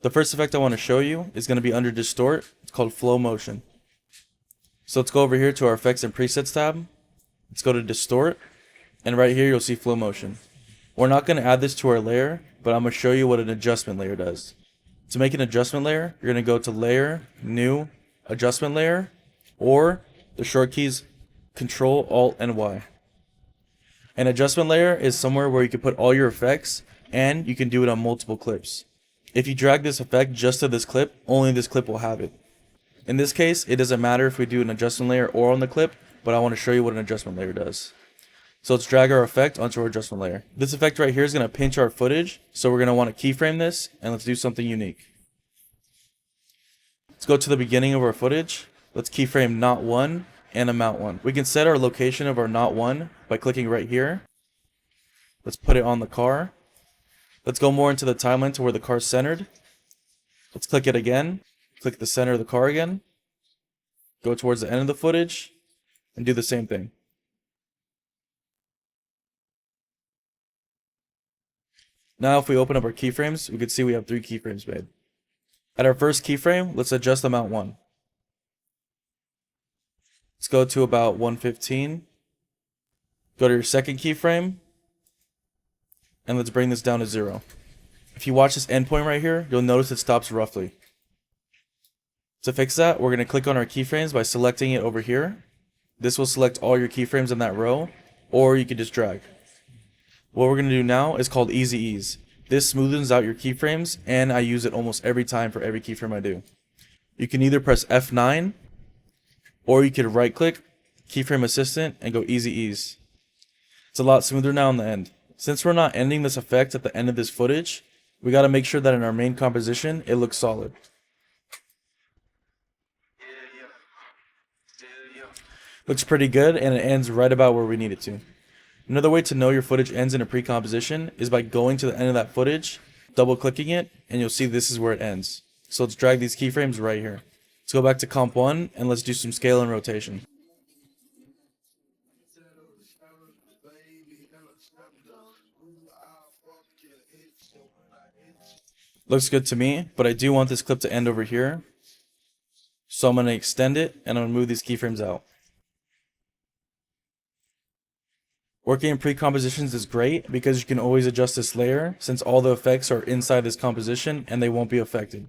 The first effect I want to show you is going to be under Distort. It's called Flow Motion. So let's go over here to our Effects and Presets tab. Let's go to Distort, and right here you'll see Flow Motion. We're not going to add this to our layer, but I'm going to show you what an adjustment layer does. To make an adjustment layer, you're going to go to Layer, New, Adjustment Layer, or the short keys Control, Alt, and Y. An adjustment layer is somewhere where you can put all your effects, and you can do it on multiple clips. If you drag this effect just to this clip, only this clip will have it. In this case, it doesn't matter if we do an adjustment layer or on the clip, but I want to show you what an adjustment layer does. So let's drag our effect onto our adjustment layer. This effect right here is going to pinch our footage, so we're going to want to keyframe this, and let's do something unique. Let's go to the beginning of our footage. Let's keyframe Knot 1 and Amount 1. We can set our location of our Knot 1 by clicking right here. Let's put it on the car. Let's go more into the timeline to where the car's centered. Let's click it again. Click the center of the car again. Go towards the end of the footage and do the same thing. Now if we open up our keyframes, we can see we have 3 keyframes made. At our first keyframe, let's adjust Amount 1. Let's go to about 115. Go to your second keyframe, and let's bring this down to 0. If you watch this endpoint right here, you'll notice it stops roughly. To fix that, we're going to click on our keyframes by selecting it over here. This will select all your keyframes in that row, or you can just drag. What we're going to do now is called Easy Ease. This smoothens out your keyframes, and I use it almost every time for every keyframe I do. You can either press F9, or you can right click, Keyframe Assistant, and go Easy Ease. It's a lot smoother now on the end. Since we're not ending this effect at the end of this footage, we got to make sure that in our main composition, it looks solid. Looks pretty good, and it ends right about where we need it to. Another way to know your footage ends in a pre-composition is by going to the end of that footage, double clicking it, and you'll see this is where it ends. So let's drag these keyframes right here. Let's go back to Comp 1, and let's do some scale and rotation. Looks good to me, but I do want this clip to end over here. So I'm going to extend it, and I'm going to move these keyframes out. Working in pre-compositions is great because you can always adjust this layer since all the effects are inside this composition and they won't be affected.